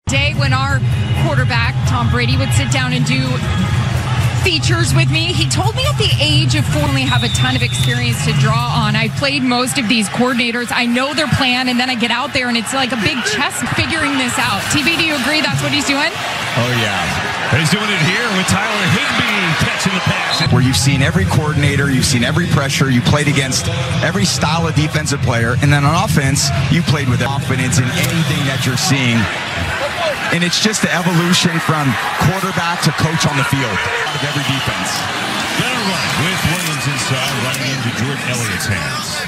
Day when our quarterback, Tom Brady, would sit down and do features with me. He told me at the age of 4 only have a ton of experience to draw on. I played most of these coordinators. I know their plan, and then I get out there and it's like a big chess figuring this out. TV, do you agree that's what he's doing? Oh, yeah. He's doing it here with Tyler Higbee catching the pass. Where you've seen every coordinator, you've seen every pressure, you played against every style of defensive player, and then on offense, you played with confidence in anything that you're seeing. And it's just the evolution from quarterback to coach on the field of every defense. Gonna run with Williams inside, running into Jordan Elliott's hands.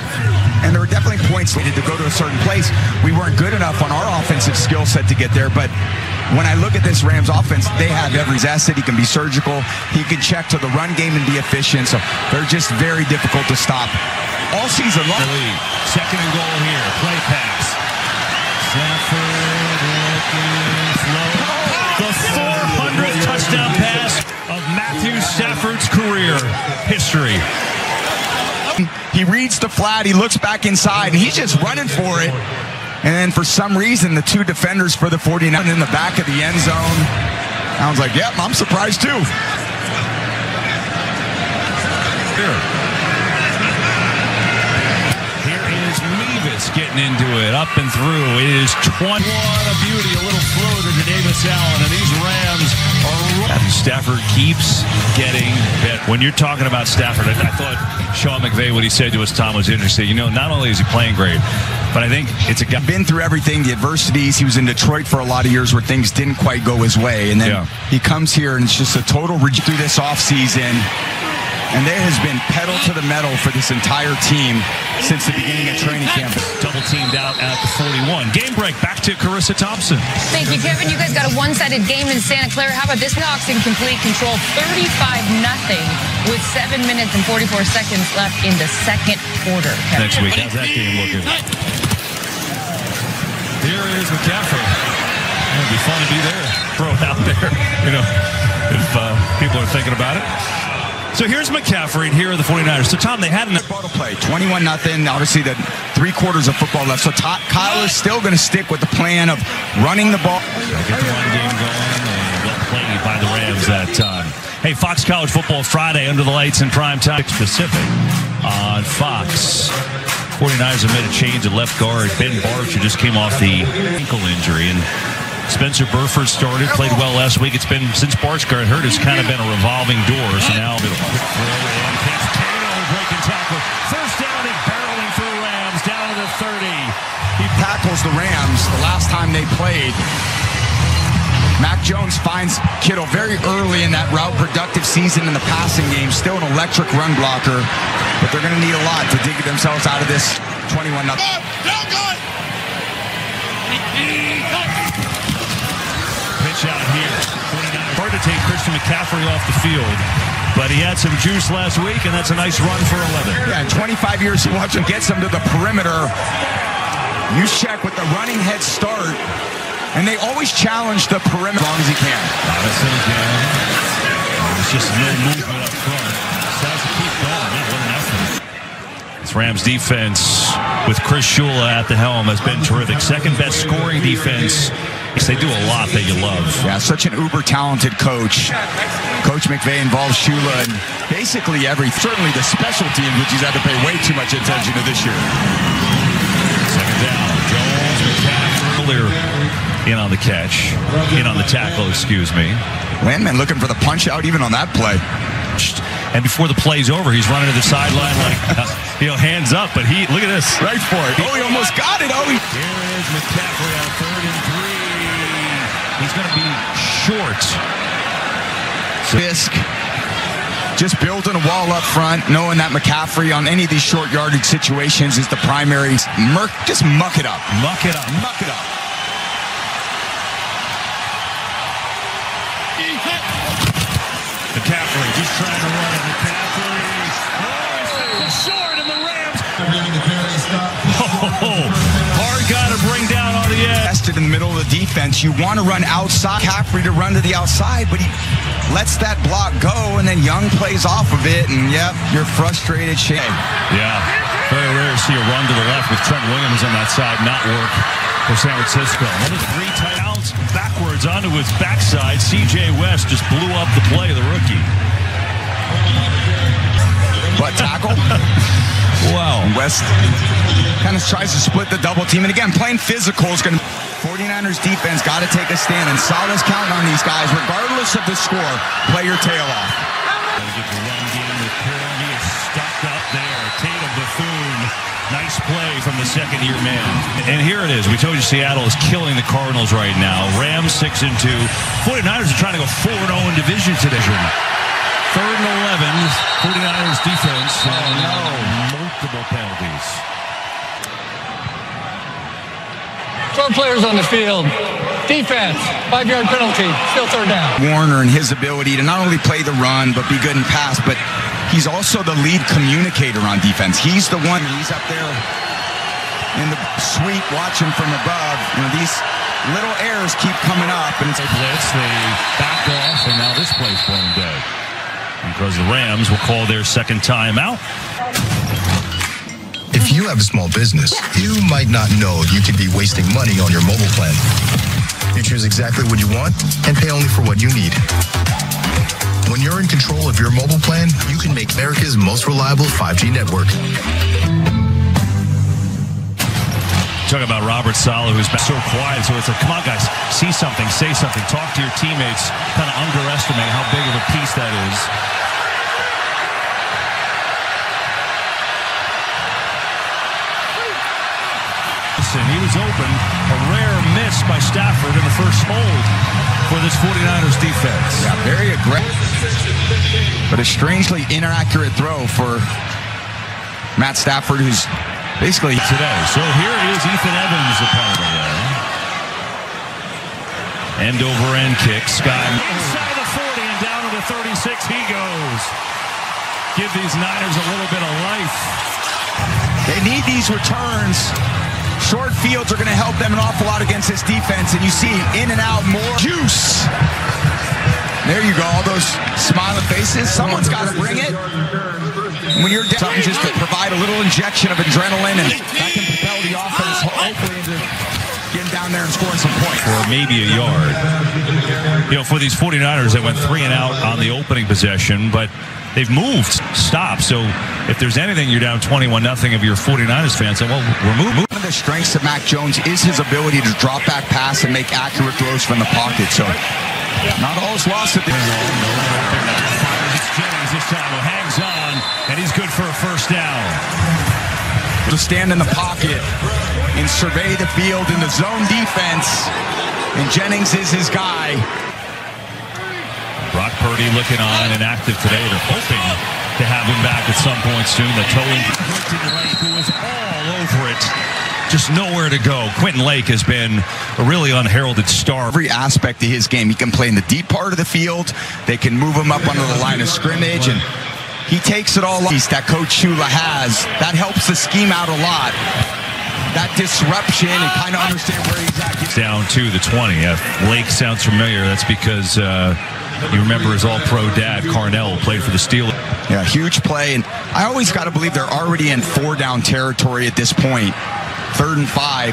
And there were definitely points needed to go to a certain place. We weren't good enough on our offensive skill set to get there, but when I look at this Rams offense, they have every asset. He can be surgical. He can check to the run game and be efficient. So they're just very difficult to stop all season long. Second and goal here. Play pass. Stafford looking slow. The 400th touchdown pass of Matthew Stafford's career history. He reads the flat. He looks back inside, and he's just running for it. And then for some reason, the two defenders for the 49 in the back of the end zone. I was like, yep, I'm surprised too. Here is Mevis getting into it, up and through. It is 21, a beauty, a little floater to Davis Allen, and these Rams are Stafford keeps getting better. When you're talking about Stafford, I thought Sean McVay, what he said to us, Tom, was interesting. You know, not only is he playing great, but I think it's a guy. Been through everything, the adversities. He was in Detroit for a lot of years where things didn't quite go his way. And then he comes here, and it's just a total through this offseason. And there has been pedal to the metal for this entire team since the beginning of training camp. Double teamed out at the 41. Game break, back to Carissa Thompson. Thank you, Kevin. You guys got a one-sided game in Santa Clara. How about this? Seahawks in complete control, 35-0 with 7 minutes and 44 seconds left in the second quarter. Kevin. Next week, how's that game looking? Here is McCaffrey. It'd be fun to be there. Throw it out there, you know, if people are thinking about it. So here's McCaffrey, and here are the 49ers. So, Tom, they had an ball to play, 21-0. Obviously, the 3 quarters of football left. So Kyler's still going to stick with the plan of running the ball. Get the run game going, and well played by the Rams that time. Hey, Fox College Football Friday, under the lights in prime time. Pacific on Fox. 49ers have made a change at left guard. Ben Barch, who just came off the ankle injury, and Spencer Burford started, played well last week. It's been, since Barch got hurt, it's kind of been a revolving door. So now, breaking tackle. First down and barreling for the Rams, down to the 30. He tackles the Rams the last time they played. Mac Jones finds Kittle very early in that route, productive season in the passing game. Still an electric run blocker, but they're going to need a lot to dig themselves out of this 21-0. Pitch out here. Hard to take Christian McCaffrey off the field, but he had some juice last week, and that's a nice run for 11. Yeah, in 25 years, you watch him get them to the perimeter. You check with the running head start, and they always challenge the perimeter as long as he can. Robinson again. It's just no movement up front. So has to keep going. This Rams defense with Chris Shula at the helm has been terrific. Second best scoring defense. They do a lot that you love. Yeah, such an uber-talented coach. Coach McVay involves Shula in basically certainly the special teams, which he's had to pay way too much attention to this year. Second down. Jones, McCaffrey. In on the catch. In on the tackle, excuse me. Landman looking for the punch-out even on that play. And before the play's over, he's running to the sideline like, hands up. But look at this. Right for it. Oh, he almost got it. Oh, Here is McCaffrey on 3rd and 3. He's going to be short. Fisk just building a wall up front, knowing that McCaffrey on any of these short yardage situations is the primary. Just muck it up. Muck it up. Muck it up. McCaffrey just trying to run it. McCaffrey. Oh, short, and the Rams. Hard guy to bring down on the edge. Tested in the middle of the defense. You want to run outside. McCaffrey to run to the outside, but he lets that block go, and then Young plays off of it, and yep, you're frustrated. Yeah, very rare to see a run to the left with Trent Williams on that side not work for San Francisco. Another 3 tight outs, back backwards onto his backside. C.J. West just blew up the play, the rookie. Butt tackle. Wow. West kind of tries to split the double team. And again, playing physical is going to... 49ers defense got to take a stand. And Saleh's counting on these guys. Regardless of the score, play your tail off. Get the run game with Curl. He is stuck up there. Tatum, Buffoon. Nice play from the second-year man. And here it is. We told you Seattle is killing the Cardinals right now. Rams 6-2. 49ers are trying to go 4-0 in division today. 3rd and 11. 49ers defense. Oh, no. Multiple penalties. 12 players on the field. Defense, 5-yard penalty, still 3rd down. Warner and his ability to not only play the run, but be good in pass, but he's also the lead communicator on defense. He's the one, he's up there in the suite watching from above. You know, these little errors keep coming up. And it's a blitz, they back off, and now this play's blown dead. Because the Rams will call their second timeout. If you have a small business, you might not know you could be wasting money on your mobile plan. You choose exactly what you want and pay only for what you need. When you're in control of your mobile plan, you can make America's most reliable 5G network. Talking about Robert Saleh, who's been so quiet. So it's like, come on, guys, see something, say something, talk to your teammates. Kind of underestimate how big of a piece that is. And he was open. A rare miss by Stafford in the first hold for this 49ers defense. Yeah, very aggressive. But a strangely inaccurate throw for Matt Stafford, who's basically today. So here is Ethan Evans, a part of it. End over end kick. Sky inside the 40 and down to the 36 he goes. Give these Niners a little bit of life. They need these returns. Short fields are going to help them an awful lot against this defense, and you see in and out more juice. There you go, all those smiling faces. Someone's got to bring it. When you're down, something just to provide a little injection of adrenaline, and that can propel the offense hopefully into getting down there and scoring some points. Or maybe a yard. You know, for these 49ers, they went 3 and out on the opening possession, but they've moved, stopped. So if there's anything, you're down 21-0 of your 49ers fans. So, well, we're moving. One of the strengths of Mac Jones is his ability to drop back pass and make accurate throws from the pocket. So not all is lost at this. It's Jennings this time who hangs on, and he's good for a first down. To stand in the pocket and survey the field in the zone defense, and Jennings is his guy. Brock Purdy looking on and active today. They're hoping to have him back at some point soon. The towing Quentin Lake, who is all over it. Just nowhere to go. Quentin Lake has been a really unheralded star. Every aspect of his game. He can play in the deep part of the field. They can move him up under the line of scrimmage, and he takes it all up. That Coach Shula has. That helps the scheme out a lot. That disruption and kind of understand where he's at. Down to the 20. If Lake sounds familiar, that's because you remember his all-pro dad, Carnell, played for the Steelers. Yeah, huge play. And I always got to believe they're already in 4-down territory at this point. 3rd and 5.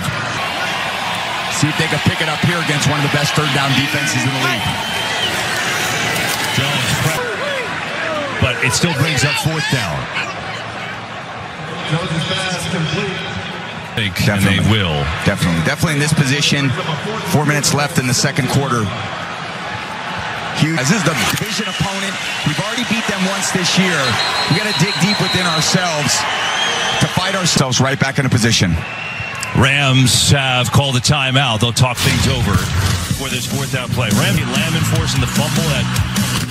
See if they can pick it up here against one of the best 3rd-down defenses in the league. Jones, but it still brings up 4th down. Jones' pass complete. And they will. Definitely in this position. 4 minutes left in the second quarter. Huge. As this is the division opponent. We've already beat them once this year. We got to dig deep within ourselves to fight ourselves right back into position. Rams have called a timeout. They'll talk things over for this 4th down play. Ramsey Lamb enforcing the fumble.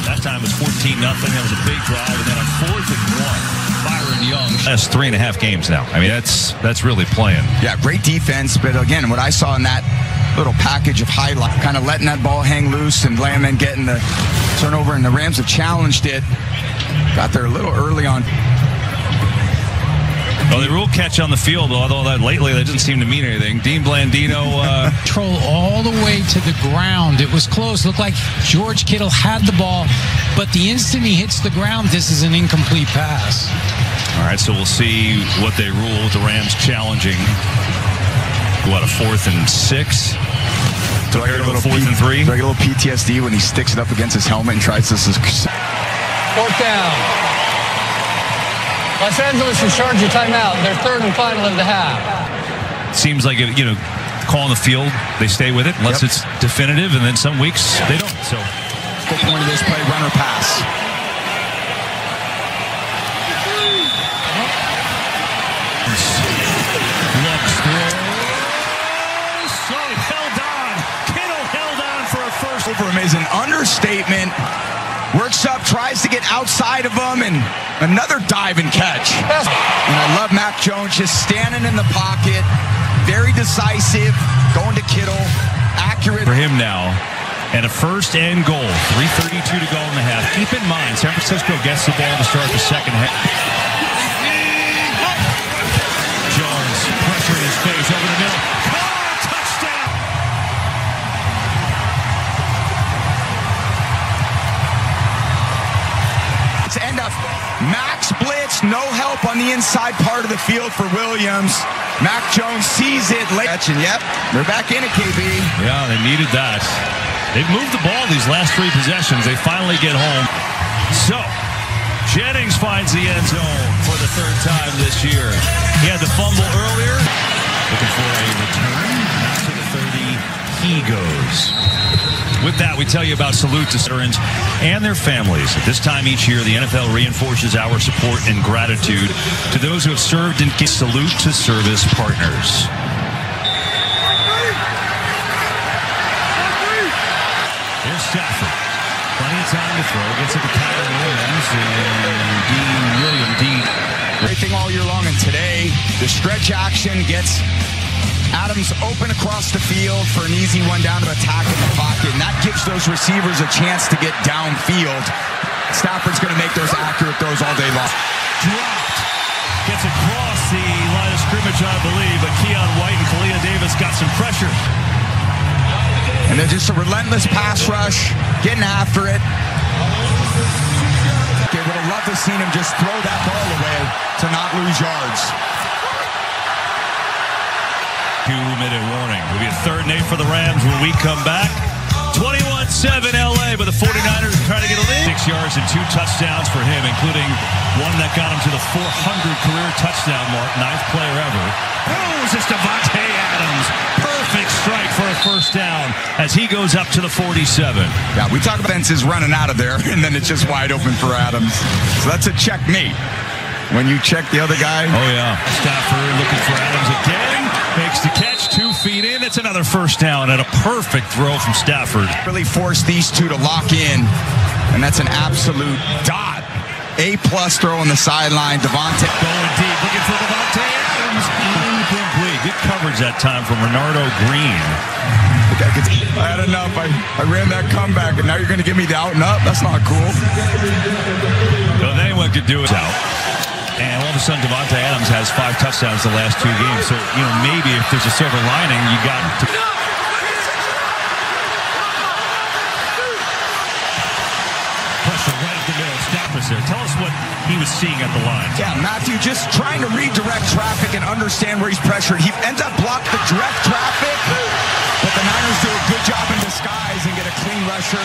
That time was 14-0. That was a big drive. And then on 4th and 1, Byron Young. That's 3.5 games now. I mean, that's really playing. Yeah, great defense. But again, what I saw in that little package of highlight, kind of letting that ball hang loose and Lamb and getting the turnover, and the Rams have challenged it. Got there a little early on. Well, the rule catch on the field, although lately that doesn't seem to mean anything. Dean Blandino. Control all the way to the ground. It was close. Looked like George Kittle had the ball, but the instant he hits the ground, this is an incomplete pass. All right, so we'll see what they rule with the Rams challenging. What, a 4th and 6? Do I get a little 4th and 3? Do I get a little PTSD when he sticks it up against his helmet and tries this? 4th down. Los Angeles has charged a timeout. They're 3rd and final of the half. Seems like, calling the field, they stay with it unless it's definitive, and then some weeks they don't. So, good point of this play, run or pass. Looks through. So held on. Kittle held on for a first. Over him is an understatement. Works up, tries to get outside of him, and another dive and catch. And I love Mac Jones just standing in the pocket. Very decisive, going to Kittle, accurate. For him now, and a 1st and goal. 3:32 to go in the half. Keep in mind, San Francisco gets the ball to start the second half. Jones, pressure in his face, over the middle. Touchdown! It's end up max blitz, no help on the inside part of the field for Williams. Mac Jones sees it late. And yep, they're back in it, KB. Yeah, they needed that. They've moved the ball these last 3 possessions. They finally get home. So, Jennings finds the end zone for the 3rd time this year. He had the fumble earlier. Looking for a return to the 30. He goes. With that, we tell you about salute to veterans and their families. At this time each year, the NFL reinforces our support and gratitude to those who have served and salute to service partners. There's Stafford. Plenty of time to throw. Gets it to Kyler Williams and Dean. Great thing all year long, and today, the stretch action gets Adams open across the field for an easy one down to attack in the pocket, and that gives those receivers a chance to get downfield. Stafford's going to make those accurate throws all day long. Dropped. Gets across the line of scrimmage, I believe, but Keon White and Kalia Davis got some pressure. And they're just a relentless pass rush, getting after it. They would have loved to have seen him just throw that ball away to not lose yards. 2-minute warning. It'll be a 3rd and 8 for the Rams when we come back. 21-7 LA, but the 49ers are trying to get a lead. 6 yards and 2 touchdowns for him, including one that got him to the 400 career touchdown mark, 9th player ever. Oh, it's Davante Adams. Perfect strike for a 1st down as he goes up to the 47. Yeah, we talk about fences running out of there, and then it's just wide open for Adams. So that's a checkmate. When you check the other guy. Oh, yeah. Stafford looking for Adams again. Makes the catch, 2 feet in. It's another 1st down and a perfect throw from Stafford. Really forced these two to lock in, and that's an absolute dot. A-plus throw on the sideline. Davante going deep, looking for Davante Adams. Incomplete. Good coverage that time from Renardo Green. I had enough. I ran that comeback, and now you're going to give me the out and up? That's not cool. Well, if anyone could do it out. And all of a sudden, Davante Adams has 5 touchdowns the last 2 games. So, maybe if there's a silver lining, you got to... Pressure right up the middle. Stafford's there. Tell us what he was seeing at the line. Yeah, Matthew just trying to redirect traffic and understand where he's pressured. He ends up blocking the direct traffic, but the Niners do a good job in disguise and get a clean rusher.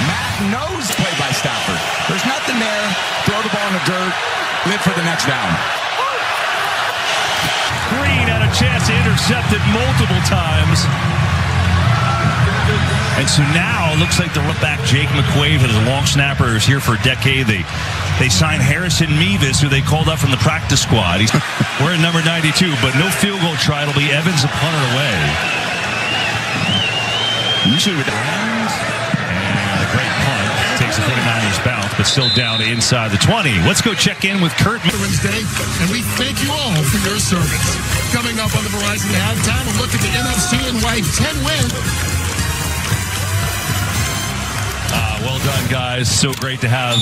Matt knows play by Stafford. There's nothing there. Throw the ball in the dirt. Live for the next down. Green had a chance to intercept it multiple times. And so now it looks like the back Jake McQuaid, his long snapper, is here for a decade. They signed Harrison Mevis, who they called up from the practice squad. He's wearing number 92, but no field goal try. It'll be Evans, the punter, away. Usually with the hands. And a great punt. Takes the 49ers bounce, but still down to inside the 20. Let's go check in with Kurt. Wednesday, and we thank you all for your service. Coming up on the Verizon Halftime, a look at the NFC and why 10 win. Well done, guys. So great to have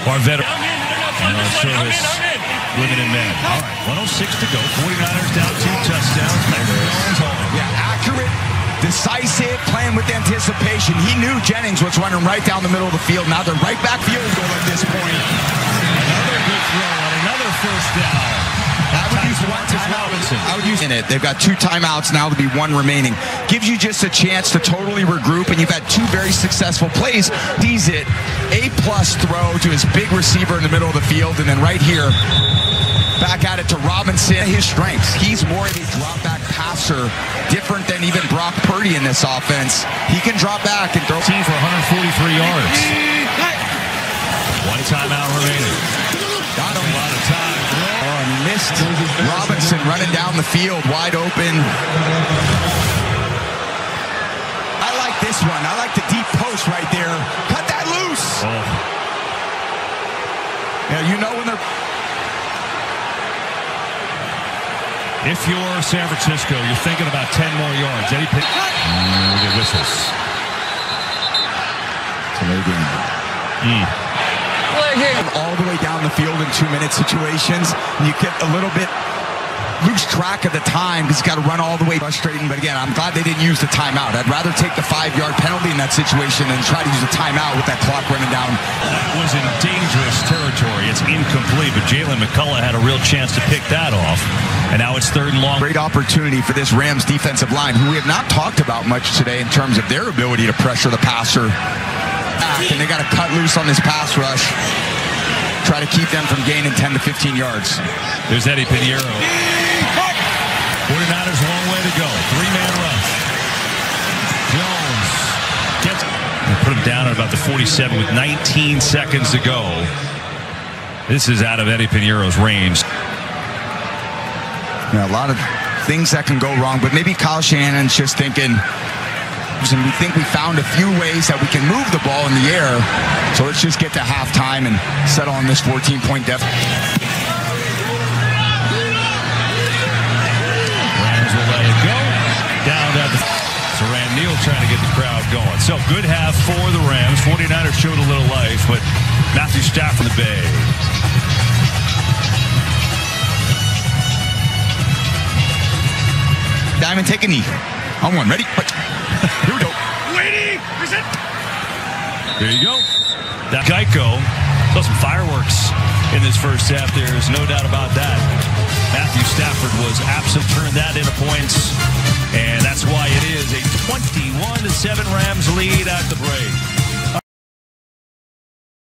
our veteran and our service women and men. All right, 106 to go. 49ers down 2 touchdowns. Yeah, accurate, decisive, playing with anticipation. He knew Jennings was running right down the middle of the field. Now they're right back field goal at this point. Another good throw on another 1st down. That would use one time. Robinson. I would use in it. They've got 2 timeouts now to be 1 remaining. Gives you just a chance to totally regroup, and you've had 2 very successful plays. Sees it, A-plus throw to his big receiver in the middle of the field, and then right here, back at it to Robinson. His strengths. He's more of a drop-back passer, different than even Brock Purdy in this offense. He can drop back and throw. Team for 143 yards. 1 timeout remaining. Got him. A lot of time. Oh, and missed Robinson running down the field wide open. I like this one. I like the deep post right there. Cut that loose. Oh. Yeah, you know when they're... If you're San Francisco, you're thinking about 10 more yards. Eddie Pitt. We get whistles. All the way down the field in 2-minute situations. And you get a little bit lose track of the time because you got to run all the way. Frustrating, but again, I'm glad they didn't use the timeout. I'd rather take the 5-yard penalty in that situation than try to use a timeout with that clock running down. That was in dangerous territory. It's incomplete, but Jalen McCullough had a real chance to pick that off. And now it's 3rd and long. Great opportunity for this Rams defensive line, who we have not talked about much today in terms of their ability to pressure the passer back. And they got to cut loose on this pass rush. Try to keep them from gaining 10 to 15 yards. There's Eddie Pinheiro. 49ers a long way to go. 3-man rush. Jones gets it. Put him down at about the 47 with 19 seconds to go. This is out of Eddie Pinheiro's range. Yeah, a lot of things that can go wrong, but maybe Kyle Shanahan's just thinking, and we think we found a few ways that we can move the ball in the air, so let's just get to halftime and settle on this 14-point deficit. Rams will let it go. Down to the... So Randall trying to get the crowd going. So good half for the Rams. 49ers showed a little life, but Matthew Stafford in the Bay. Diamond, take a knee. On 1, ready? Here we go. Waiting. Present. There you go. That Geico. Saw some fireworks in this first half. There's no doubt about that. Matthew Stafford was absent, turned that into points, and that's why it is a 21-7 Rams lead at the break.